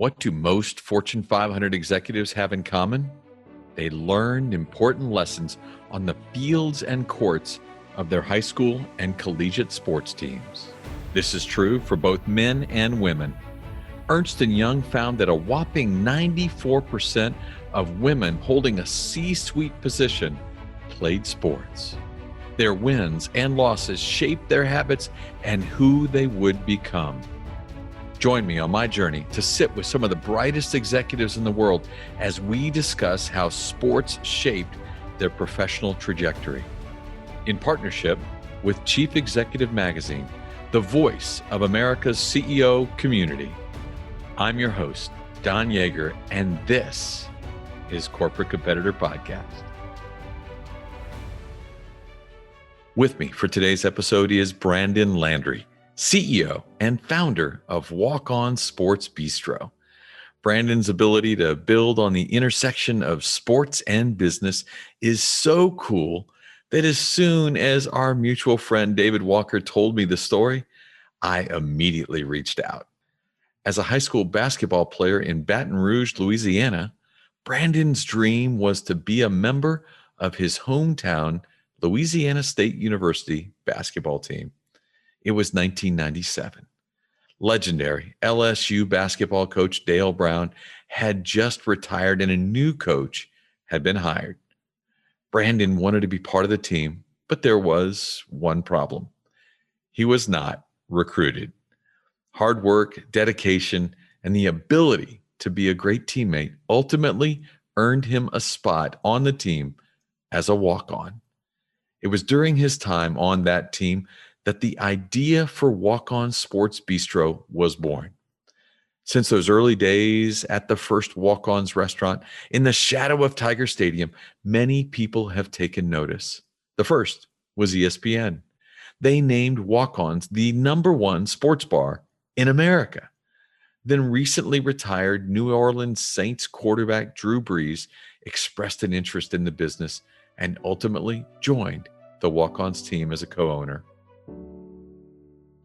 What do most Fortune 500 executives have in common? They learned important lessons on the fields and courts of their high school and collegiate sports teams. This is true for both men and women. Ernst & Young found that a whopping 94% of women holding a C-suite position played sports. Their wins and losses shaped their habits and who they would become. Join me on my journey to sit with some of the brightest executives in the world as we discuss how sports shaped their professional trajectory. In partnership with Chief Executive Magazine, the voice of America's CEO community, I'm your host, Don Yeager, and this is Corporate Competitor Podcast. With me for today's episode is Brandon Landry, CEO and founder of Walk-On Sports Bistreaux. Brandon's ability to build on the intersection of sports and business is so cool that as soon as our mutual friend David Walker told me the story, I immediately reached out. As a high school basketball player in Baton Rouge, Louisiana, Brandon's dream was to be a member of his hometown Louisiana State University basketball team. It was 1997. Legendary LSU basketball coach Dale Brown had just retired and a new coach had been hired. Brandon wanted to be part of the team, but there was one problem. He was not recruited. Hard work, dedication, and the ability to be a great teammate ultimately earned him a spot on the team as a walk-on. It was during his time on that team that the idea for Walk-On Sports Bistreaux was born. Since those early days at the first Walk-On's restaurant in the shadow of Tiger Stadium, many people have taken notice. The first was ESPN. They named Walk-On's the #1 sports bar in America. Then recently retired New Orleans Saints quarterback Drew Brees expressed an interest in the business and ultimately joined the Walk-On's team as a co-owner.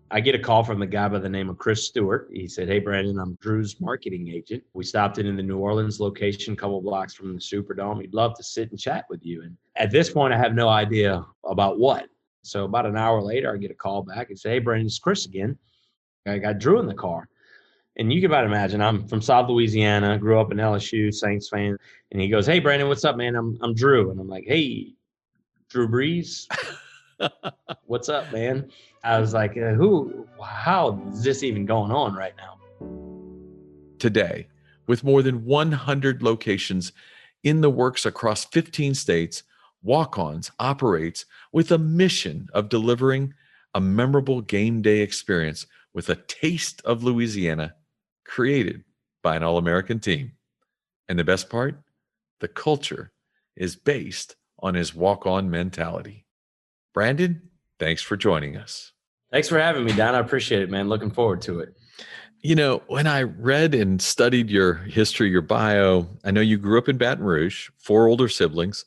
I get a call from a guy by the name of Chris Stewart. He said, "Hey, Brandon, I'm Drew's marketing agent. We stopped in the New Orleans location, a couple blocks from the Superdome. He'd love to sit and chat with you." And at this point, I have no idea about what. So about an hour later, I get a call back and say, "Hey, Brandon, it's Chris again. I got Drew in the car." And you can about imagine, I'm from South Louisiana, grew up an LSU Saints fan. And he goes, "Hey, Brandon, what's up, man? I'm Drew." And I'm like, "Hey, Drew Brees, what's up, man?" I was like, how is this even going on right now? Today, with more than 100 locations in the works across 15 states, Walk-Ons operates with a mission of delivering a memorable game day experience with a taste of Louisiana created by an All-American team. And the best part, the culture is based on his walk-on mentality. Brandon, thanks for joining us. Thanks for having me, Don. I appreciate it, man. Looking forward to it. You know, when I read and studied your history, your bio, I know you grew up in Baton Rouge, 4 older siblings,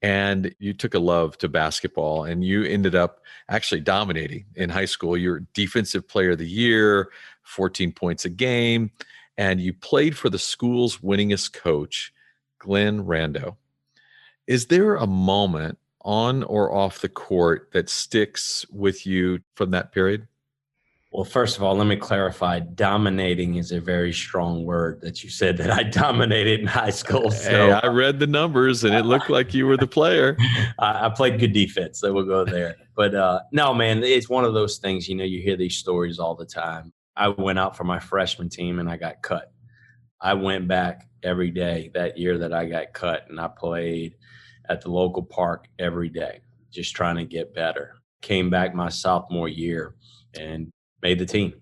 and you took a love to basketball, and you ended up actually dominating in high school. You're Defensive Player of the Year, 14 points a game, and you played for the school's winningest coach, Glenn Rando. Is there a moment on or off the court that sticks with you from that period? Well, first of all, let me clarify. Dominating is a very strong word that you said that I dominated in high school. So hey, I read the numbers and it looked like you were the player. I played good defense, so we'll go there. But no, man, it's one of those things, you hear these stories all the time. I went out for my freshman team and I got cut. I went back every day that year that I got cut, and I played at the local park every day, just trying to get better. Came back my sophomore year and made the team.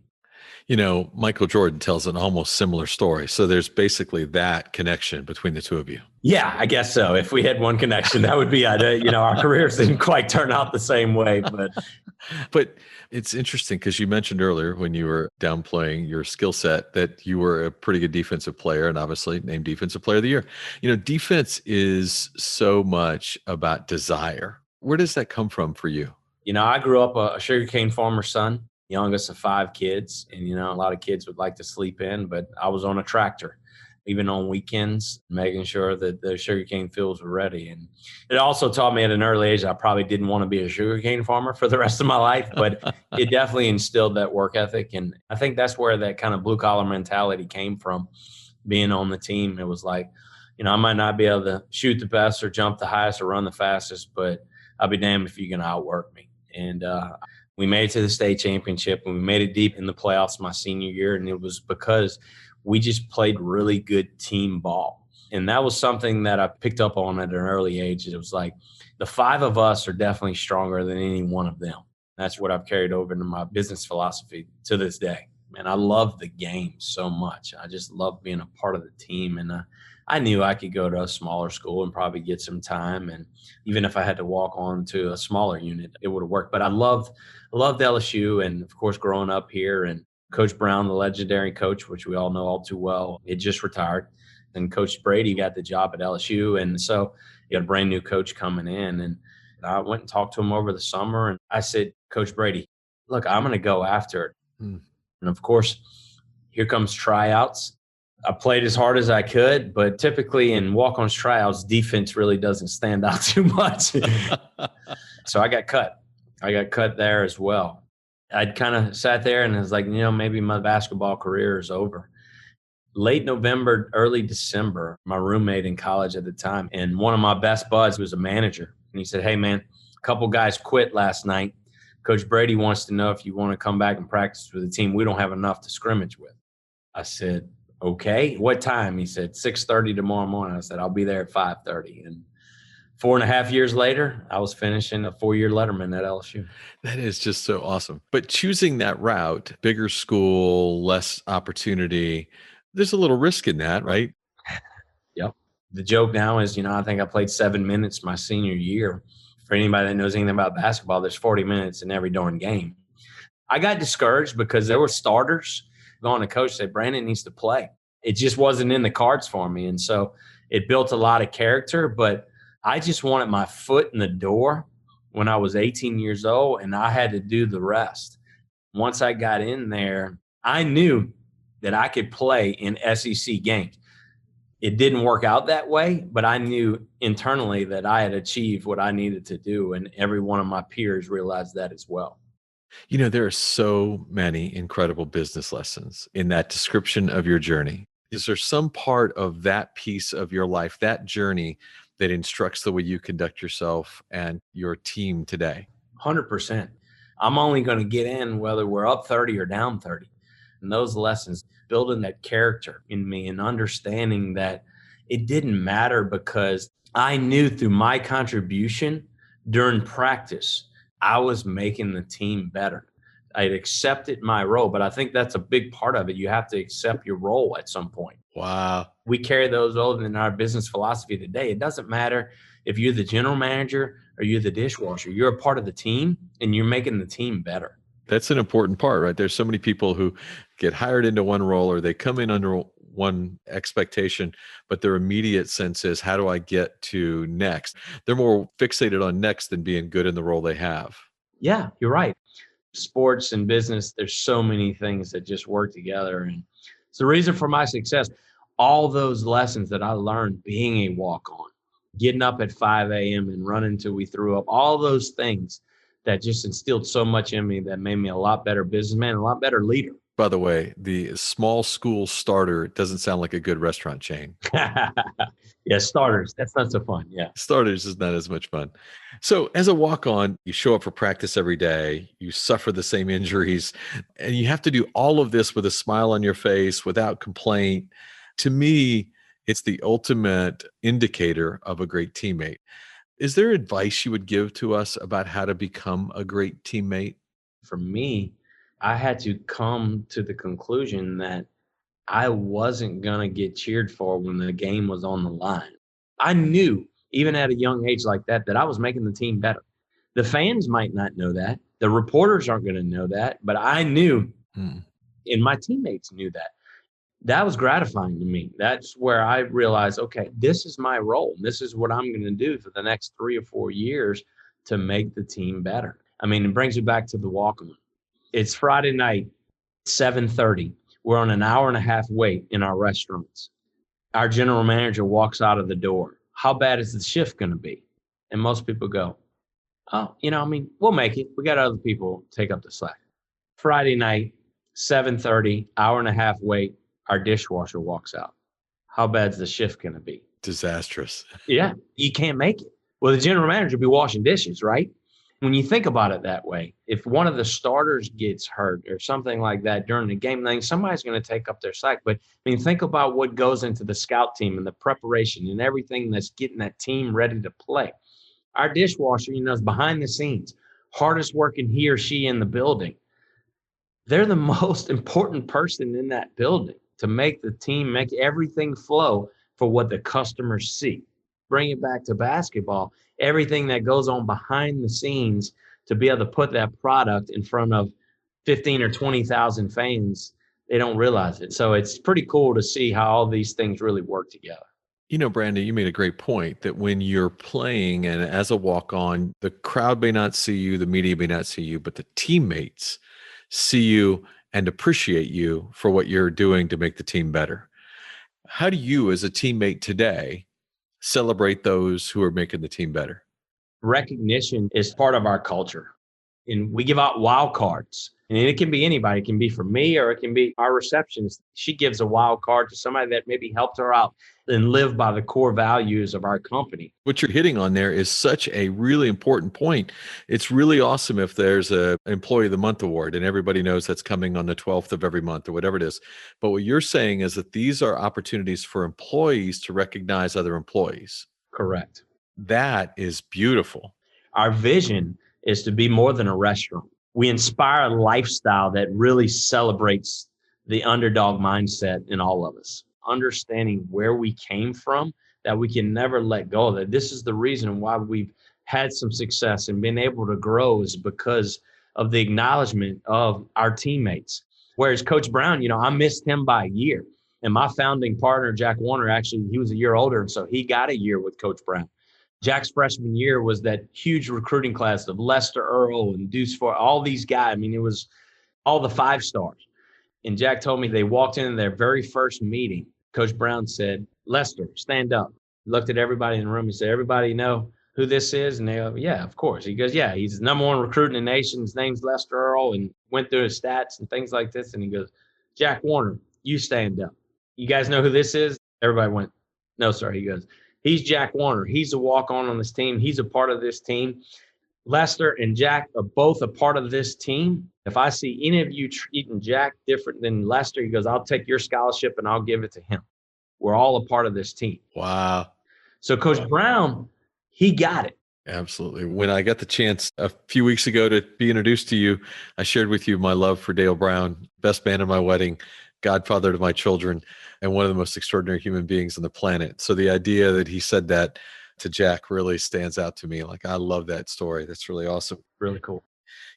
Michael Jordan tells an almost similar story. So there's basically that connection between the two of you. Yeah, I guess so. If we had one connection, that would be it. Our careers didn't quite turn out the same way. But it's interesting because you mentioned earlier when you were downplaying your skill set that you were a pretty good defensive player and obviously named Defensive Player of the Year. Defense is so much about desire. Where does that come from for you? I grew up a sugarcane farmer's son. youngest of 5 kids. And, a lot of kids would like to sleep in, but I was on a tractor, even on weekends, making sure that the sugarcane fields were ready. And it also taught me at an early age, I probably didn't want to be a sugarcane farmer for the rest of my life, but it definitely instilled that work ethic. And I think that's where that kind of blue collar mentality came from, being on the team. It was like, I might not be able to shoot the best or jump the highest or run the fastest, but I'll be damned if you can outwork me. And we made it to the state championship, and we made it deep in the playoffs my senior year. And it was because we just played really good team ball. And that was something that I picked up on at an early age. It was like the 5 of us are definitely stronger than any one of them. That's what I've carried over into my business philosophy to this day. And I love the game so much. I just love being a part of the team. And I knew I could go to a smaller school and probably get some time. And even if I had to walk on to a smaller unit, it would have worked. But I loved LSU. And of course, growing up here, and Coach Brown, the legendary coach, which we all know all too well, it just retired. And Coach Brady got the job at LSU. And so you got a brand new coach coming in. And I went and talked to him over the summer. And I said, Coach Brady, look, I'm going to go after it. And of course, here comes tryouts. I played as hard as I could, but typically in walk-ons tryouts, defense really doesn't stand out too much. So I got cut. I got cut there as well. I'd kind of sat there and was like, maybe my basketball career is over. Late November, early December, my roommate in college at the time, and one of my best buds was a manager. And he said, hey, man, a couple guys quit last night. Coach Brady wants to know if you want to come back and practice with the team. We don't have enough to scrimmage with. I said, okay. What time? He said, 6:30 tomorrow morning. I said, I'll be there at 5:30. And 4.5 years later, I was finishing a 4-year letterman at LSU. That is just so awesome. But choosing that route, bigger school, less opportunity, there's a little risk in that, right? Yep. The joke now is, I think I played 7 minutes my senior year. For anybody that knows anything about basketball, there's 40 minutes in every darn game. I got discouraged because there were starters going to coach said, Brandon needs to play. It just wasn't in the cards for me. And so it built a lot of character, but I just wanted my foot in the door when I was 18 years old, and I had to do the rest. Once I got in there, I knew that I could play in SEC games. It didn't work out that way, but I knew internally that I had achieved what I needed to do, and every one of my peers realized that as well. There are so many incredible business lessons in that description of your journey. Is there some part of that piece of your life, that journey, that instructs the way you conduct yourself and your team today? 100%. I'm only going to get in whether we're up 30 or down 30. And those lessons, building that character in me and understanding that it didn't matter, because I knew through my contribution during practice, I was making the team better. I'd accepted my role, but I think that's a big part of it. You have to accept your role at some point. Wow. We carry those over in our business philosophy today. It doesn't matter if you're the general manager or you're the dishwasher. You're a part of the team, and you're making the team better. That's an important part, right? There's so many people who get hired into one role, or they come in under one expectation, but their immediate sense is, how do I get to next? They're more fixated on next than being good in the role they have. Yeah, you're right. Sports and business, there's so many things that just work together. And it's the reason for my success. All those lessons that I learned being a walk-on, getting up at 5 a.m. and running till we threw up, all those things that just instilled so much in me that made me a lot better businessman, a lot better leader. By the way, the small school starter doesn't sound like a good restaurant chain. Yeah, starters. That's not so fun. Yeah. Starters is not as much fun. So as a walk-on, you show up for practice every day, you suffer the same injuries, and you have to do all of this with a smile on your face, without complaint. To me, it's the ultimate indicator of a great teammate. Is there advice you would give to us about how to become a great teammate? For me, I had to come to the conclusion that I wasn't going to get cheered for when the game was on the line. I knew, even at a young age like that, that I was making the team better. The fans might not know that. The reporters aren't going to know that. But I knew, and my teammates knew that. That was gratifying to me. That's where I realized, okay, this is my role. This is what I'm going to do for the next 3 or 4 years to make the team better. I mean, it brings you back to the walk-on. It's Friday night, 7:30. We're on an hour and a half wait in our restaurants. Our general manager walks out of the door. How bad is the shift going to be? And most people go, oh, we'll make it. We got other people take up the slack. Friday night, 7:30, hour and a half wait. Our dishwasher walks out. How bad's the shift going to be? Disastrous. Yeah, you can't make it. Well, the general manager will be washing dishes, right? When you think about it that way, if one of the starters gets hurt or something like that during the game, then somebody's going to take up their slack. But think about what goes into the scout team and the preparation and everything that's getting that team ready to play. Our dishwasher, is behind the scenes, hardest working he or she in the building. They're the most important person in that building to make the team, make everything flow for what the customers see. Bring it back to basketball, everything that goes on behind the scenes to be able to put that product in front of 15 or 20,000 fans, they don't realize it. So it's pretty cool to see how all these things really work together. Brandon, you made a great point that when you're playing and as a walk-on, the crowd may not see you, the media may not see you, but the teammates see you and appreciate you for what you're doing to make the team better. How do you, as a teammate today, celebrate those who are making the team better? Recognition is part of our culture. And we give out wild cards. And it can be anybody. It can be for me or it can be our receptionist. She gives a wild card to somebody that maybe helped her out and live by the core values of our company. What you're hitting on there is such a really important point. It's really awesome if there's a Employee of the Month award and everybody knows that's coming on the 12th of every month or whatever it is. But what you're saying is that these are opportunities for employees to recognize other employees. Correct. That is beautiful. Our vision is to be more than a restaurant. We inspire a lifestyle that really celebrates the underdog mindset in all of us. Understanding where we came from, that we can never let go of it. This is the reason why we've had some success and been able to grow is because of the acknowledgement of our teammates. Whereas Coach Brown, I missed him by a year. And my founding partner, Jack Warner, actually, he was a year older. And so he got a year with Coach Brown. Jack's freshman year was that huge recruiting class of Lester Earl and Deuce Ford, all these guys. It was all the 5-stars. And Jack told me they walked in their very first meeting. Coach Brown said, Lester, stand up. Looked at everybody in the room and said, everybody know who this is? And they go, yeah, of course. He goes, yeah, he's the number one recruit in the nation. His name's Lester Earl, and went through his stats and things like this. And he goes, Jack Warner, you stand up. You guys know who this is? Everybody went, no, sir. He goes, he's Jack Warner. He's a walk-on this team. He's a part of this team. Lester and Jack are both a part of this team. If I see any of you treating Jack different than Lester, he goes, I'll take your scholarship and I'll give it to him. We're all a part of this team. Wow. So Coach Brown, he got it. Absolutely. When I got the chance a few weeks ago to be introduced to you, I shared with you my love for Dale Brown, best man at my wedding, godfather to my children, and one of the most extraordinary human beings on the planet. So the idea that he said that to Jack really stands out to me. Like, I love that story. That's really awesome. Really cool.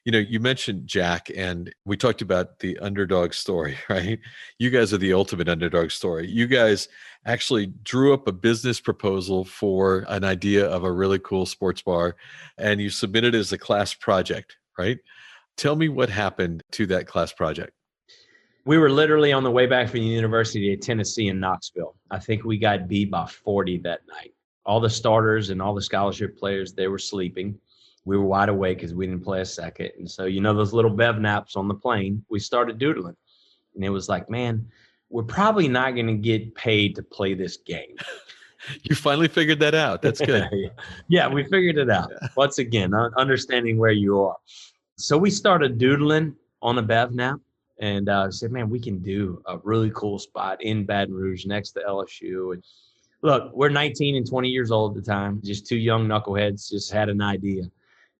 You mentioned Jack, and we talked about the underdog story, right? You guys are the ultimate underdog story. You guys actually drew up a business proposal for an idea of a really cool sports bar, and you submitted it as a class project, right? Tell me what happened to that class project. We were literally on the way back from the University of Tennessee in Knoxville. I think we got beat by 40 that night. All the starters and all the scholarship players, they were sleeping. We were wide awake because we didn't play a second. And so, those little bev naps on the plane, we started doodling. And it was like, man, we're probably not going to get paid to play this game. You finally figured that out. That's good. Yeah, we figured it out. Once again, understanding where you are. So we started doodling on a bev nap and said, man, we can do a really cool spot in Baton Rouge next to LSU. And look, we're 19 and 20 years old at the time, just two young knuckleheads, just had an idea.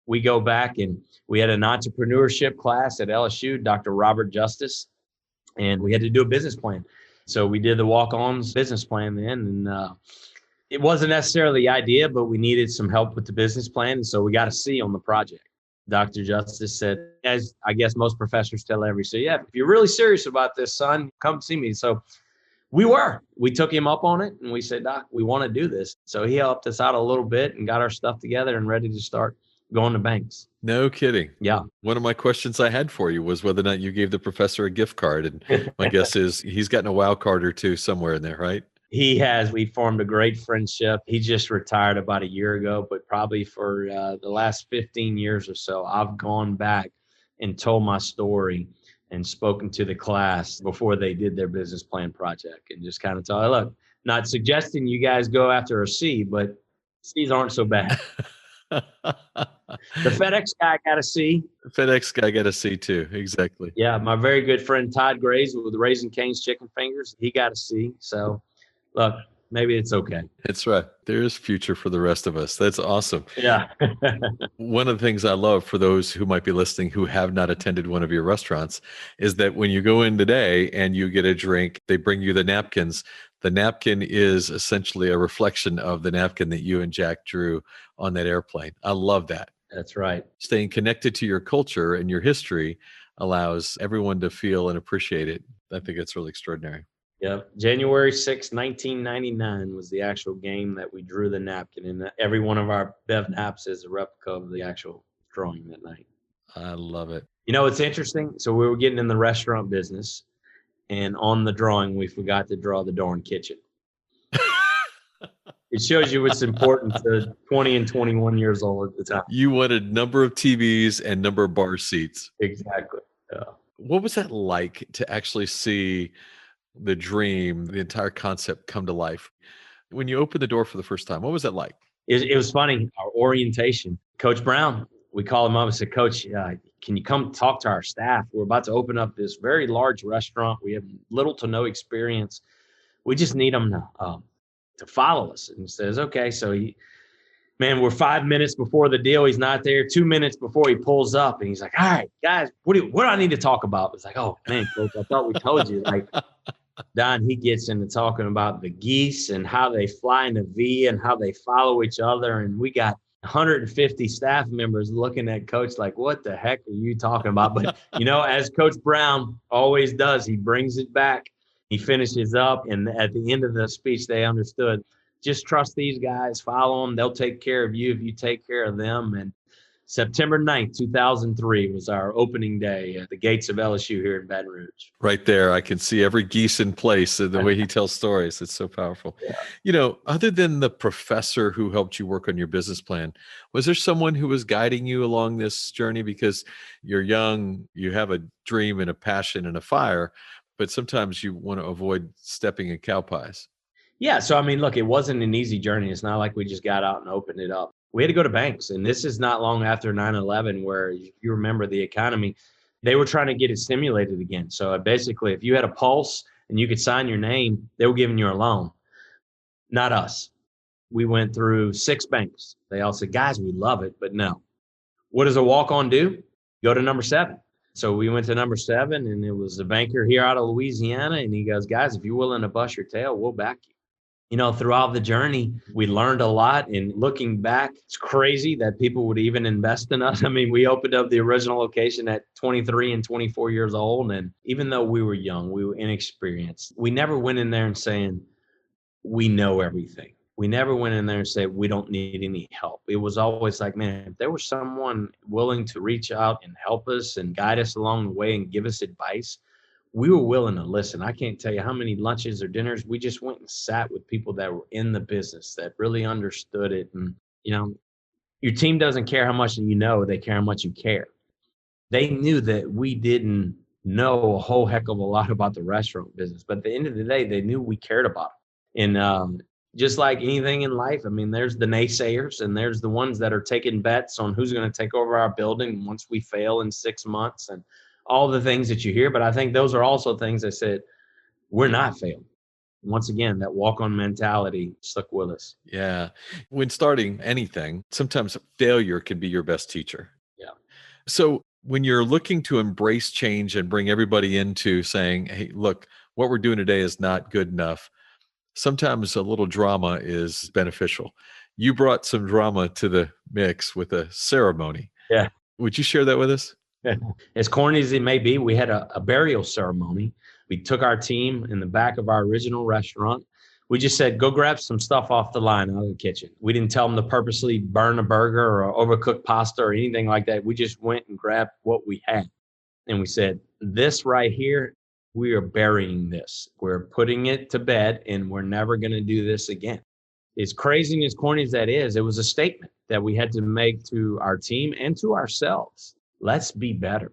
We go back and we had an entrepreneurship class at LSU, Dr. Robert Justice, and we had to do a business plan. So we did the walk-ons business plan then, and it wasn't necessarily the idea, but we needed some help with the business plan, and so we got a C on the project. Dr. Justice said, as I guess most professors tell everybody, yeah, if you're really serious about this, son, come see me. So we took him up on it, and we said, Doc, we want to do this. So he helped us out a little bit and got our stuff together and ready to start going to banks. No kidding. Yeah. One of my questions I had for you was whether or not you gave the professor a gift card. And my guess is he's gotten a wow card or two somewhere in there, right? He has. We formed a great friendship. He just retired about a year ago, but probably for the last 15 years or so, I've gone back and told my story and spoken to the class before they did their business plan project and just kind of tell, look, not suggesting you guys go after a C, but C's aren't so bad. The FedEx guy got a C. The FedEx guy got a C too. Exactly. Yeah. My very good friend, Todd Grays with the Raising Cane's Chicken Fingers, he got a C. So look, maybe it's okay. That's right. There's future for the rest of us. That's awesome. Yeah. One of the things I love for those who might be listening who have not attended one of your restaurants is that when you go in today and you get a drink, they bring you the napkins. The napkin is essentially a reflection of the napkin that you and Jack drew on that airplane. I love that. That's right. Staying connected to your culture and your history allows everyone to feel and appreciate it. I think it's really extraordinary. Yep. January 6, 1999 was the actual game that we drew the napkin, and every one of our Bev naps is a replica of the actual drawing that night. I love it. You know, it's interesting. So we were getting in the restaurant business, and on the drawing, we forgot to draw the darn kitchen. It shows you what's important to 20 and 21 years old at the time. You wanted number of TVs and number of bar seats. Exactly. Yeah. What was that like to actually see the dream, the entire concept come to life? When you opened the door for the first time, what was that like? It was funny. Our orientation, Coach Brown, we called him up and said, Coach, can you come talk to our staff? We're about to open up this very large restaurant. We have little to no experience. We just need them to follow us. And he says, okay. So we're 5 minutes before the deal. He's not there. 2 minutes before he pulls up, and he's like, all right, guys, what do I need to talk about? It's like, oh man, Coach, I thought we told you. Like, Don, he gets into talking about the geese and how they fly in a V and how they follow each other. And we got 150 staff members looking at Coach like, what the heck are you talking about? But, as Coach Brown always does, he brings it back. He finishes up. And at the end of the speech, they understood, just trust these guys, follow them. They'll take care of you if you take care of them. And September 9th, 2003 was our opening day at the gates of LSU here in Baton Rouge. Right there. I can see every geese in place and the way he tells stories. It's so powerful. Yeah. Other than the professor who helped you work on your business plan, was there someone who was guiding you along this journey? Because you're young, you have a dream and a passion and a fire, but sometimes you want to avoid stepping in cow pies. Yeah. So, look, it wasn't an easy journey. It's not like we just got out and opened it up. We had to go to banks. And this is not long after 9/11, where you remember the economy, they were trying to get it stimulated again. So basically, if you had a pulse and you could sign your name, they were giving you a loan. Not us. We went through 6 banks. They all said, guys, we love it, but no. What does a walk-on do? Go to number 7. So we went to number 7, and it was a banker here out of Louisiana. And he goes, guys, if you're willing to bust your tail, we'll back you. Throughout the journey, we learned a lot. And looking back, it's crazy that people would even invest in us. We opened up the original location at 23 and 24 years old. And even though we were young, we were inexperienced, we never went in there and saying, we know everything. We never went in there and said, we don't need any help. It was always like, man, if there was someone willing to reach out and help us and guide us along the way and give us advice, we were willing to listen. I can't tell you how many lunches or dinners we just went and sat with people that were in the business that really understood it. And, your team doesn't care how much they care how much you care. They knew that we didn't know a whole heck of a lot about the restaurant business, but at the end of the day, they knew we cared about it. And just like anything in life, there's the naysayers and there's the ones that are taking bets on who's going to take over our building once we fail in 6 months and all the things that you hear. But I think those are also things that said, we're not failing. Once again, that walk-on mentality stuck with us. Yeah. When starting anything, sometimes failure can be your best teacher. Yeah. So when you're looking to embrace change and bring everybody into saying, hey, look, what we're doing today is not good enough, sometimes a little drama is beneficial. You brought some drama to the mix with a ceremony. Yeah. Would you share that with us? As corny as it may be, we had a burial ceremony. We took our team in the back of our original restaurant. We just said, go grab some stuff off the line out of the kitchen. We didn't tell them to purposely burn a burger or overcook pasta or anything like that. We just went and grabbed what we had. And we said, this right here, we are burying this. We're putting it to bed, and we're never going to do this again. As crazy and as corny as that is, it was a statement that we had to make to our team and to ourselves. Let's be better.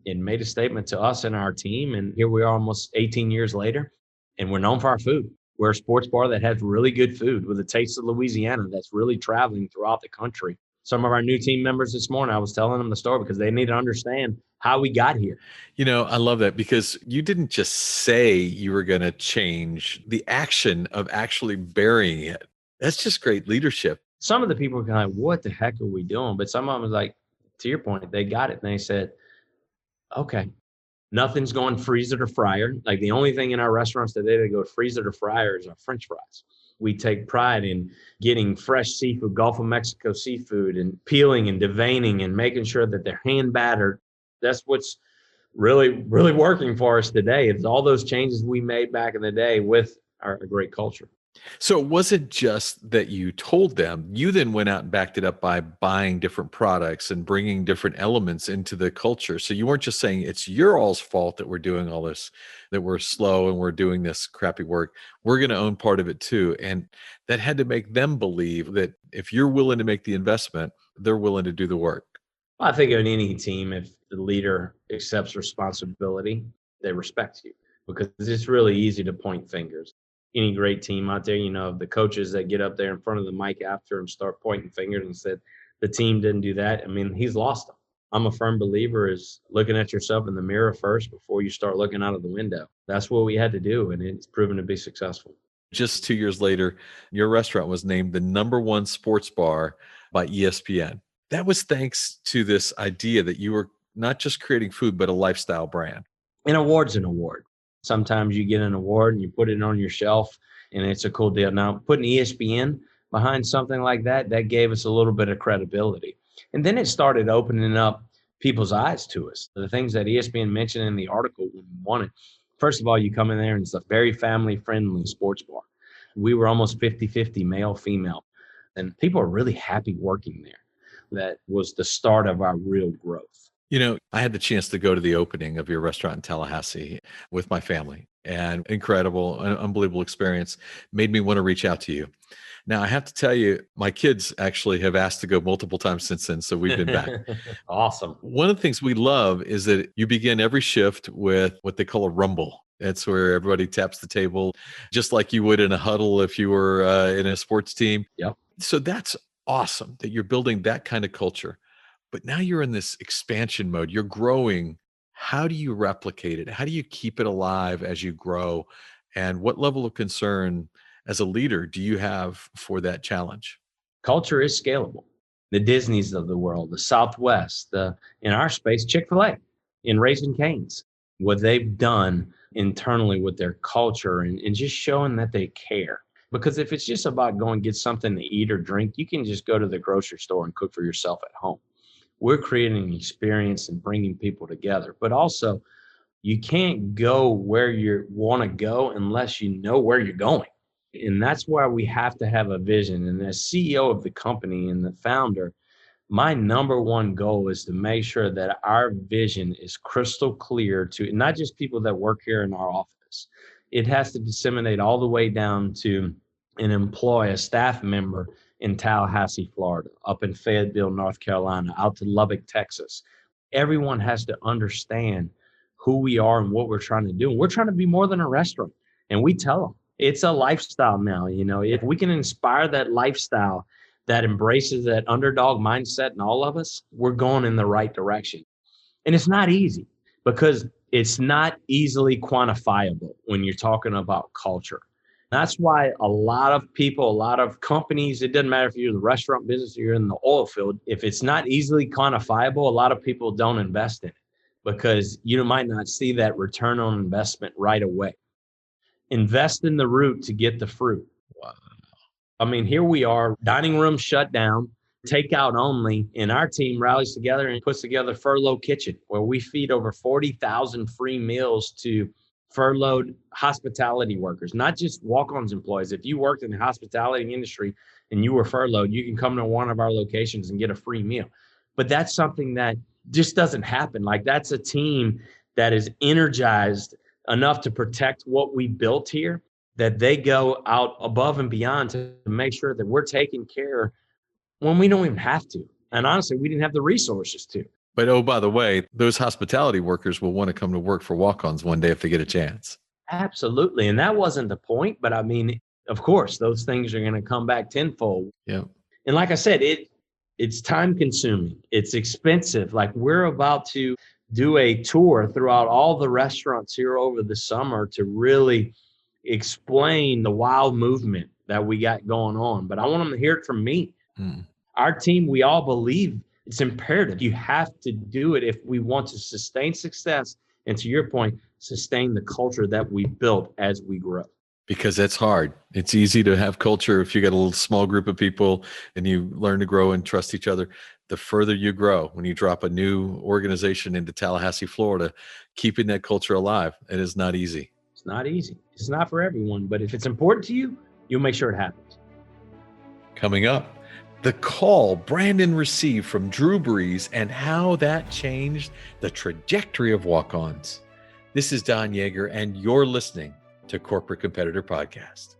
It made a statement to us and our team. And here we are almost 18 years later, and we're known for our food. We're a sports bar that has really good food with a taste of Louisiana that's really traveling throughout the country. Some of our new team members this morning, I was telling them the story because they need to understand how we got here. I love that because you didn't just say you were going to change the action of actually burying it. That's just great leadership. Some of the people were kind of like, what the heck are we doing? But some of them was like, to your point, they got it. And they said, okay, nothing's going freezer to fryer. Like the only thing in our restaurants today that go freezer to fryer is our French fries. We take pride in getting fresh seafood, Gulf of Mexico seafood, and peeling and deveining and making sure that they're hand battered. That's what's really, really working for us today. It's all those changes we made back in the day with our great culture. So it wasn't just that you told them, you then went out and backed it up by buying different products and bringing different elements into the culture. So you weren't just saying it's your all's fault that we're doing all this, that we're slow and we're doing this crappy work. We're going to own part of it too. And that had to make them believe that if you're willing to make the investment, they're willing to do the work. I think in any team, if the leader accepts responsibility, they respect you because it's really easy to point fingers. Any great team out there, the coaches that get up there in front of the mic after and start pointing fingers and said, the team didn't do that. I mean, he's lost them. I'm a firm believer is looking at yourself in the mirror first before you start looking out of the window. That's what we had to do, and it's proven to be successful. Just 2 years later, your restaurant was named the #1 sports bar by ESPN. That was thanks to this idea that you were not just creating food, but a lifestyle brand. An award's an award. Sometimes you get an award and you put it on your shelf and it's a cool deal. Now, putting ESPN behind something like that, that gave us a little bit of credibility. And then it started opening up people's eyes to us. The things that ESPN mentioned in the article when we won it. First of all, you come in there and it's a very family-friendly sports bar. We were almost 50-50 male, female. And people are really happy working there. That was the start of our real growth. I had the chance to go to the opening of your restaurant in Tallahassee with my family, and incredible, unbelievable experience. Made me want to reach out to you. Now, I have to tell you, my kids actually have asked to go multiple times since then, so we've been back. Awesome. One of the things we love is that you begin every shift with what they call a rumble. It's where everybody taps the table, just like you would in a huddle if you were in a sports team. Yep. So that's awesome that you're building that kind of culture. But now you're in this expansion mode. You're growing. How do you replicate it? How do you keep it alive as you grow? And what level of concern as a leader do you have for that challenge? Culture is scalable. The Disneys of the world, the Southwest, in our space, Chick-fil-A, in Raising Cane's, what they've done internally with their culture and just showing that they care. Because if it's just about going get something to eat or drink, you can just go to the grocery store and cook for yourself at home. We're creating an experience and bringing people together. But also, you can't go where you want to go unless you know where you're going. And that's why we have to have a vision. And as CEO of the company and the founder, my number one goal is to make sure that our vision is crystal clear to not just people that work here in our office. It has to disseminate all the way down to an employee, a staff member in Tallahassee, Florida, up in Fayetteville, North Carolina, out to Lubbock, Texas. Everyone has to understand who we are and what we're trying to do. And we're trying to be more than a restaurant. And we tell them it's a lifestyle now. If we can inspire that lifestyle that embraces that underdog mindset in all of us, we're going in the right direction. And it's not easy because it's not easily quantifiable when you're talking about culture. That's why a lot of people, a lot of companies, it doesn't matter if you're in the restaurant business or you're in the oil field, if it's not easily quantifiable, a lot of people don't invest in it because you might not see that return on investment right away. Invest in the root to get the fruit. Wow. I mean, here we are, dining room shut down, takeout only, and our team rallies together and puts together Furlough Kitchen, where we feed over 40,000 free meals to furloughed hospitality workers, not just walk-ons employees. If you worked in the hospitality industry and you were furloughed, you can come to one of our locations and get a free meal. But that's something that just doesn't happen. Like, that's a team that is energized enough to protect what we built here, that they go out above and beyond to make sure that we're taking care when we don't even have to. And honestly, we didn't have the resources to. But oh, by the way, those hospitality workers will want to come to work for walk-ons one day if they get a chance. Absolutely. And that wasn't the point. But I mean, of course, those things are going to come back tenfold. Yeah. And like I said, it's time consuming. It's expensive. Like, we're about to do a tour throughout all the restaurants here over the summer to really explain the wild movement that we got going on. But I want them to hear it from me. Our team, we all believe it's imperative. You have to do it if we want to sustain success. And to your point, sustain the culture that we built as we grow. Because that's hard. It's easy to have culture if you got a little small group of people and you learn to grow and trust each other. The further you grow, when you drop a new organization into Tallahassee, Florida, keeping that culture alive, it is not easy. It's not easy. It's not for everyone. But if it's important to you, you'll make sure it happens. Coming up, the call Brandon received from Drew Brees and how that changed the trajectory of walk-ons. This is Don Yeager, and you're listening to Corporate Competitor Podcast.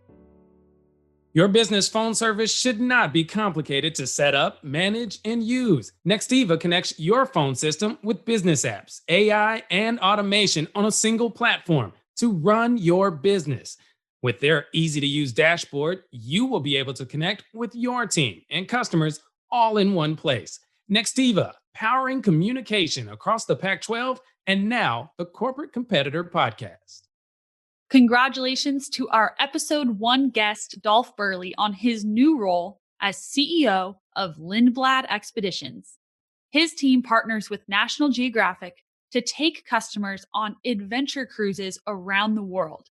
Your business phone service should not be complicated to set up, manage, and use. Nextiva connects your phone system with business apps, AI, and automation on a single platform to run your business. With their easy-to-use dashboard, you will be able to connect with your team and customers all in one place. Nextiva, powering communication across the Pac-12 and now the Corporate Competitor Podcast. Congratulations to our episode 1 guest, Dolph Burley, on his new role as CEO of Lindblad Expeditions. His team partners with National Geographic to take customers on adventure cruises around the world.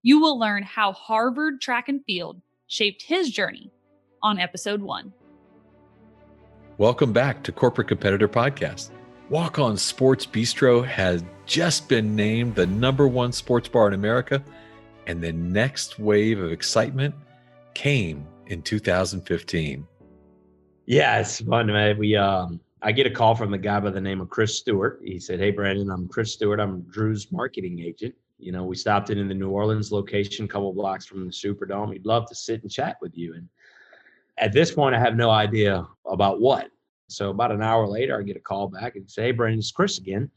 You will learn how Harvard Track and Field shaped his journey on episode 1. Welcome back to Corporate Competitor Podcast. Walk On Sports Bistreaux has just been named the #1 sports bar in America, and the next wave of excitement came in 2015. Yeah, it's fun, man. I get a call from a guy by the name of Chris Stewart. He said, "Hey, Brandon, I'm Chris Stewart. I'm Drew's marketing agent. We stopped in the New Orleans location, a couple blocks from the Superdome. He'd love to sit and chat with you." And at this point, I have no idea about what. So about an hour later, I get a call back and say, "Hey, Brandon, it's Chris again.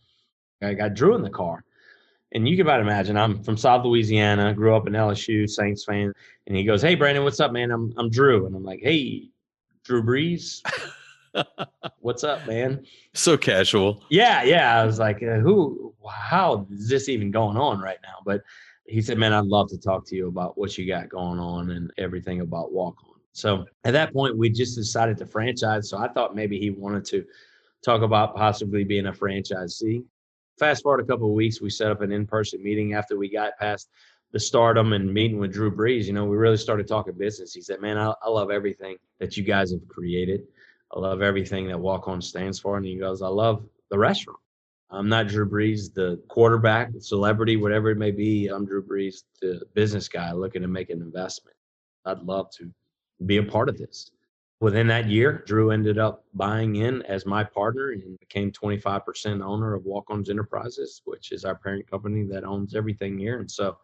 I got Drew in the car." And you can about imagine, I'm from South Louisiana, grew up in LSU, Saints fan. And he goes, "Hey, Brandon, what's up, man? I'm Drew." And I'm like, "Hey, Drew Brees, what's up, man?" So casual. Yeah. I was like, how is this even going on right now? But he said, "Man, I'd love to talk to you about what you got going on and everything about Walk On." So at that point, we just decided to franchise. So I thought maybe he wanted to talk about possibly being a franchisee. Fast forward a couple of weeks, we set up an in-person meeting after we got past the stardom and meeting with Drew Brees. We really started talking business. He said, "Man, I love everything that you guys have created. I love everything that Walk On stands for." And he goes, "I love the restaurant. I'm not Drew Brees, the quarterback, the celebrity, whatever it may be. I'm Drew Brees, the business guy looking to make an investment. I'd love to be a part of this." Within that year, Drew ended up buying in as my partner and became 25% owner of Walk On's Enterprises, which is our parent company that owns everything here. And so,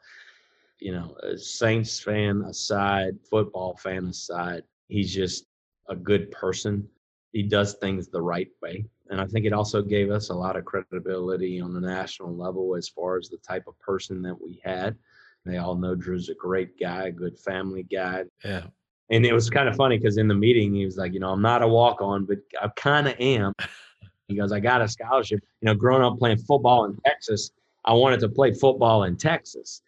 a Saints fan aside, football fan aside, he's just a good person. He does things the right way. And I think it also gave us a lot of credibility on the national level as far as the type of person that we had. They all know Drew's a great guy, a good family guy. Yeah. And it was kind of funny because in the meeting, he was like, "I'm not a walk-on, but I kind of am." He goes, "I got a scholarship. Growing up playing football in Texas, I wanted to play football in Texas."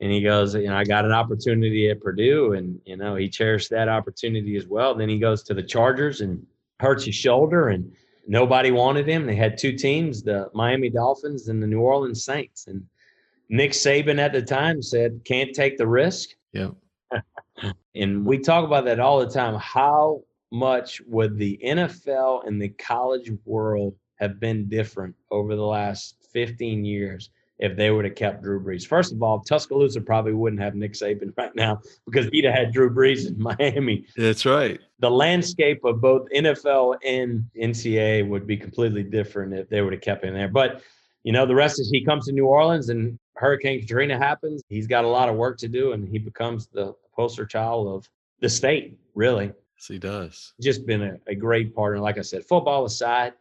And he goes, "I got an opportunity at Purdue." And, he cherished that opportunity as well. Then he goes to the Chargers and hurts his shoulder, and nobody wanted him. They had 2 teams, the Miami Dolphins and the New Orleans Saints. And Nick Saban at the time said, "Can't take the risk." Yeah. And we talk about that all the time. How much would the NFL and the college world have been different over the last 15 years if they would have kept Drew Brees. First of all, Tuscaloosa probably wouldn't have Nick Saban right now because he'd have had Drew Brees in Miami. That's right. The landscape of both NFL and NCAA would be completely different if they would have kept him there. But, the rest is he comes to New Orleans and Hurricane Katrina happens. He's got a lot of work to do, and he becomes the poster child of the state, really. Yes, he does. Just been a great partner. Like I said, football aside,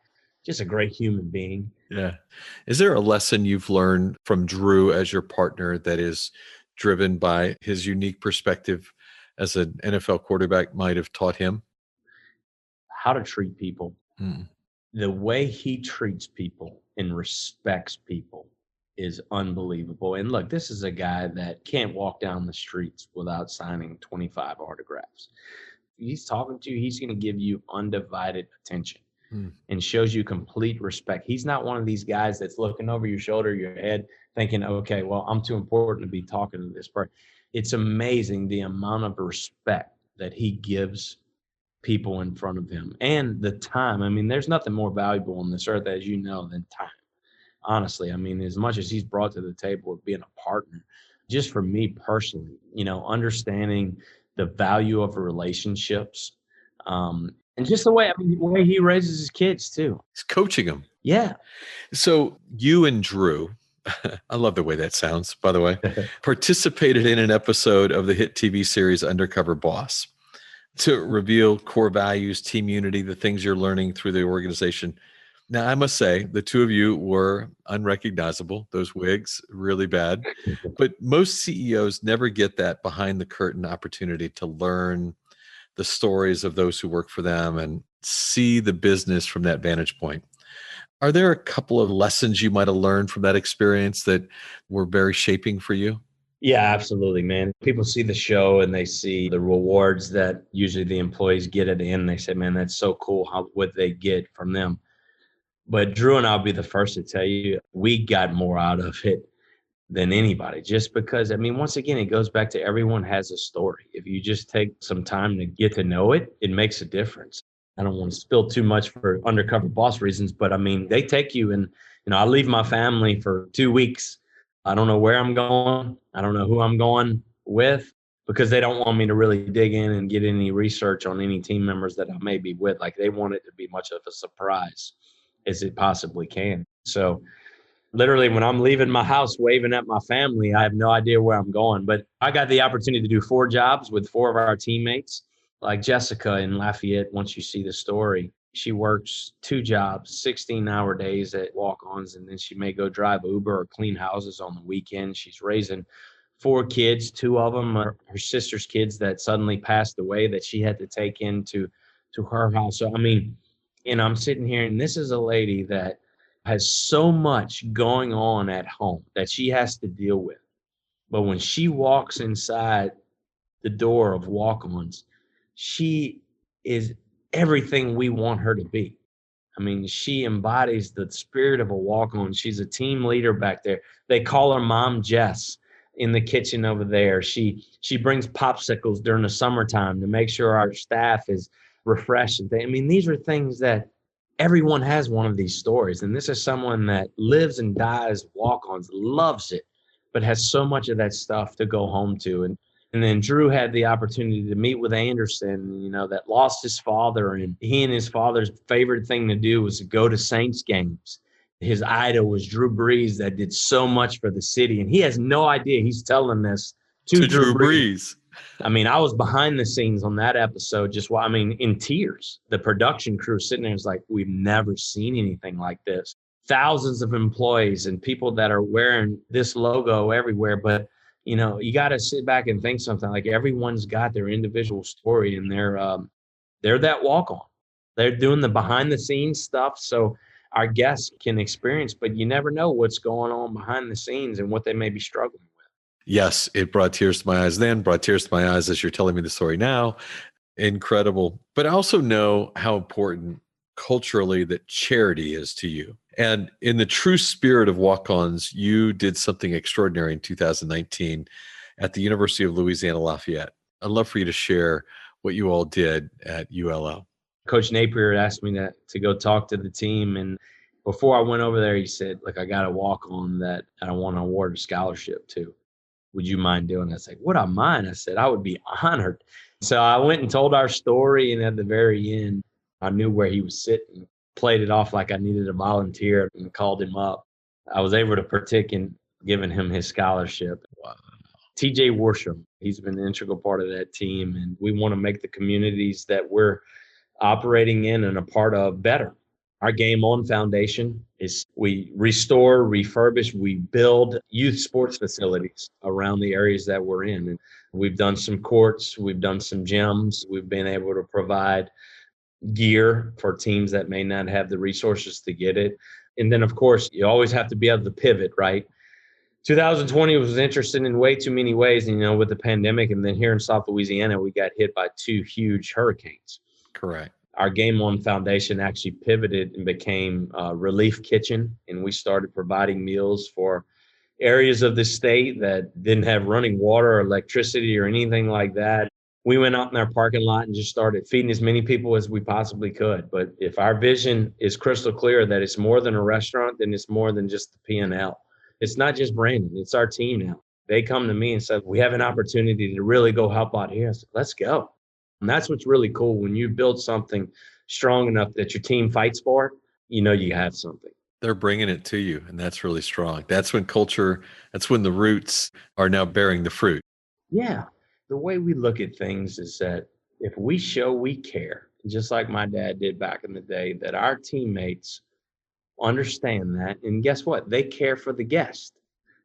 just a great human being. Yeah. Is there a lesson you've learned from Drew as your partner that is driven by his unique perspective as an NFL quarterback might have taught him? How to treat people. Mm. The way he treats people and respects people is unbelievable. And look, this is a guy that can't walk down the streets without signing 25 autographs. He's talking to you, he's going to give you undivided attention and shows you complete respect. He's not one of these guys that's looking over your shoulder, your head, thinking, okay, well, I'm too important to be talking to this person. It's amazing the amount of respect that he gives people in front of him and the time. I mean, there's nothing more valuable on this earth, as you know, than time. Honestly, I mean, as much as he's brought to the table with being a partner, just for me personally, understanding the value of relationships, and just the way he raises his kids too. He's coaching them. Yeah. So you and Drew, I love the way that sounds, by the way, participated in an episode of the hit TV series Undercover Boss to reveal core values, team unity, the things you're learning through the organization. Now, I must say, the two of you were unrecognizable, those wigs, really bad. But most CEOs never get that behind the curtain opportunity to learn the stories of those who work for them and see the business from that vantage point. Are there a couple of lessons you might have learned from that experience that were very shaping for you? Yeah, absolutely, man. People see the show and they see the rewards that usually the employees get at the end. They say, man, that's so cool what they get from them. But Drew and I'll be the first to tell you, we got more out of it than anybody, just because, once again, it goes back to everyone has a story. If you just take some time to get to know it, it makes a difference. I don't want to spill too much for Undercover Boss reasons, but they take you and, I leave my family for 2 weeks. I don't know where I'm going. I don't know who I'm going with because they don't want me to really dig in and get any research on any team members that I may be with. Like they want it to be much of a surprise as it possibly can. So literally when I'm leaving my house waving at my family, I have no idea where I'm going. But I got the opportunity to do 4 jobs with 4 of our teammates. Like Jessica in Lafayette, once you see the story, she works 2 jobs, 16-hour days at walk-ons, and then she may go drive Uber or clean houses on the weekend. She's raising 4 kids. 2 of them are her sister's kids that suddenly passed away that she had to take into her house. So, and I'm sitting here, and this is a lady that has so much going on at home that she has to deal with. But when she walks inside the door of walk-ons, she is everything we want her to be. She embodies the spirit of a walk-on. She's a team leader back there. They call her Mom Jess in the kitchen over there. She brings popsicles during the summertime to make sure our staff is refreshed. These are things that everyone has one of these stories. And this is someone that lives and dies walk-ons, loves it, but has so much of that stuff to go home to. And then Drew had the opportunity to meet with Anderson, that lost his father. And he and his father's favorite thing to do was to go to Saints games. His idol was Drew Brees that did so much for the city. And he has no idea he's telling this to Drew Brees. I was behind the scenes on that episode, in tears. The production crew sitting there is like, we've never seen anything like this. Thousands of employees and people that are wearing this logo everywhere. But, you got to sit back and think something like everyone's got their individual story and they're that walk-on. They're doing the behind the scenes stuff. So our guests can experience, but you never know what's going on behind the scenes and what they may be struggling with. Yes, it brought tears to my eyes then, brought tears to my eyes as you're telling me the story now. Incredible. But I also know how important culturally that charity is to you. And in the true spirit of walk-ons, you did something extraordinary in 2019 at the University of Louisiana Lafayette. I'd love for you to share what you all did at ULL. Coach Napier asked me to go talk to the team, and Before I went over there, he said, look, I got a walk on that I want to award a scholarship to. Would you mind doing that? I said, would I mind? I said, I would be honored. So I went and told our story. And at the very end, I knew where he was sitting, played it off like I needed a volunteer and called him up. I was able to partake in giving him his scholarship. Wow. TJ Worsham, he's been an integral part of that team. And we want to make the communities that we're operating in and a part of better. Our Game On Foundation is we restore, refurbish, we build youth sports facilities around the areas that we're in. And we've done some courts, we've done some gyms, we've been able to provide gear for teams that may not have the resources to get it. And then, of course, you always have to be able to pivot, right? 2020 was interesting in way too many ways, with the pandemic. And then here in South Louisiana, we got hit by 2 huge hurricanes. Correct. Our Game On Foundation actually pivoted and became a relief kitchen, and we started providing meals for areas of the state that didn't have running water or electricity or anything like that. We went out in our parking lot and just started feeding as many people as we possibly could. But if our vision is crystal clear that it's more than a restaurant, then it's more than just the P&L. It's not just Brandon, it's our team now. They come to me and said, we have an opportunity to really go help out here. I said, let's go. And that's what's really cool. When you build something strong enough that your team fights for, you have something. They're bringing it to you, and that's really strong. That's when the roots are now bearing the fruit. Yeah. The way we look at things is that if we show we care, just like my dad did back in the day, that our teammates understand that. And guess what? They care for the guest.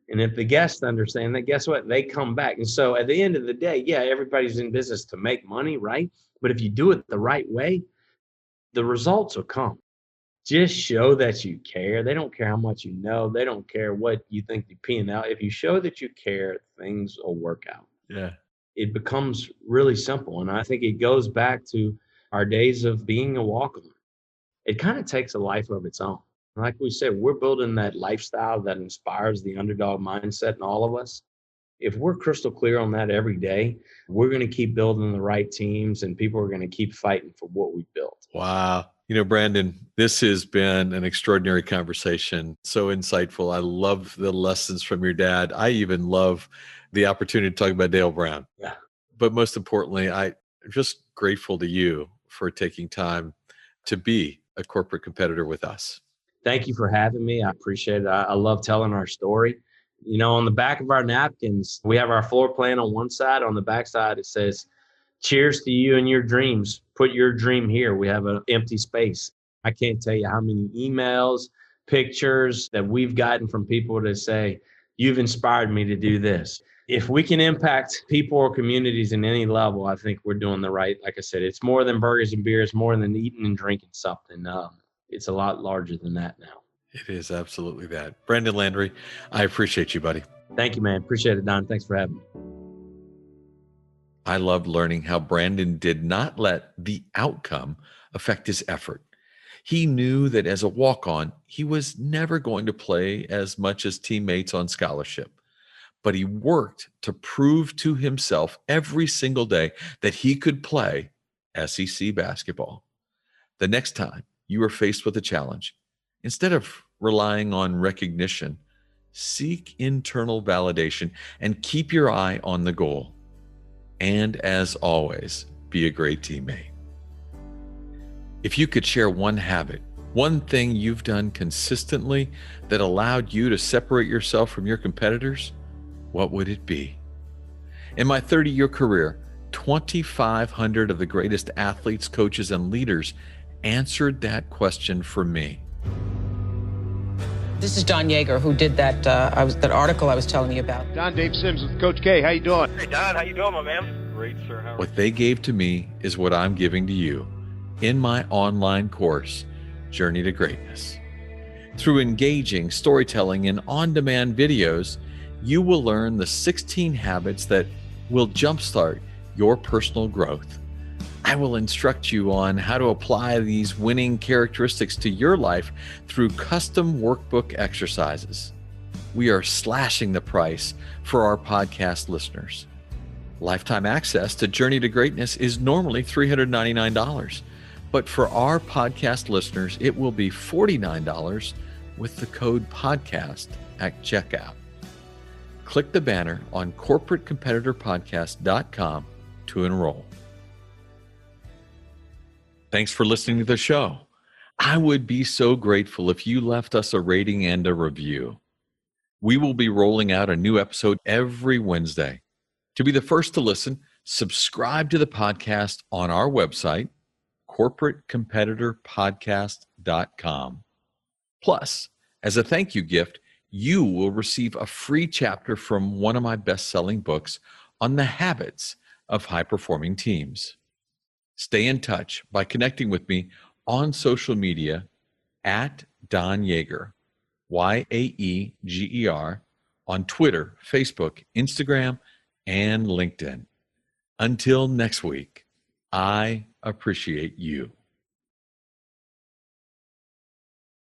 And if the guests understand that, guess what? They come back. And so at the end of the day, yeah, everybody's in business to make money, right? But if you do it the right way, the results will come. Just show that you care. They don't care how much you know. They don't care what you think the P&L. If you show that you care, things will work out. Yeah. It becomes really simple. And I think it goes back to our days of being a walk-on. It kind of takes a life of its own. Like we said, we're building that lifestyle that inspires the underdog mindset in all of us. If we're crystal clear on that every day, we're going to keep building the right teams and people are going to keep fighting for what we built. Wow. Brandon, this has been an extraordinary conversation. So insightful. I love the lessons from your dad. I even love the opportunity to talk about Dale Brown. Yeah. But most importantly, I'm just grateful to you for taking time to be a corporate competitor with us. Thank you for having me. I appreciate it. I love telling our story. On the back of our napkins, we have our floor plan on one side. On the back side, it says, cheers to you and your dreams. Put your dream here. We have an empty space. I can't tell you how many emails, pictures that we've gotten from people to say, you've inspired me to do this. If we can impact people or communities in any level, I think we're doing the right. Like I said, it's more than burgers and beers, more than eating and drinking something. It's a lot larger than that now. It is absolutely that. Brandon Landry, I appreciate you, buddy. Thank you, man. Appreciate it, Don. Thanks for having me. I loved learning how Brandon did not let the outcome affect his effort. He knew that as a walk-on, he was never going to play as much as teammates on scholarship, but he worked to prove to himself every single day that he could play SEC basketball. The next time you are faced with a challenge, instead of relying on recognition, seek internal validation and keep your eye on the goal. And as always, be a great teammate. If you could share one habit, one thing you've done consistently that allowed you to separate yourself from your competitors, what would it be? In my 30-year career, 2,500 of the greatest athletes, coaches, and leaders answered that question for me. This is Don Yeager, who did that article I was telling you about. Don, Dave Sims with Coach K. How you doing? Hey, Don. How you doing, my man? Great, sir. How are What they gave to me is what I'm giving to you in my online course, Journey to Greatness. Through engaging storytelling and on-demand videos, you will learn the 16 habits that will jumpstart your personal growth. I will instruct you on how to apply these winning characteristics to your life through custom workbook exercises. We are slashing the price for our podcast listeners. Lifetime access to Journey to Greatness is normally $399, But for our podcast listeners, it will be $49 with the code podcast at checkout. Click the banner on corporatecompetitorpodcast.com to enroll. Thanks for listening to the show. I would be so grateful if you left us a rating and a review. We will be rolling out a new episode every Wednesday. To be the first to listen, subscribe to the podcast on our website, corporatecompetitorpodcast.com. Plus, as a thank you gift, you will receive a free chapter from one of my best-selling books on the habits of high-performing teams. Stay in touch by connecting with me on social media at Don Yeager, Yaeger, on Twitter, Facebook, Instagram, and LinkedIn. Until next week, I appreciate you.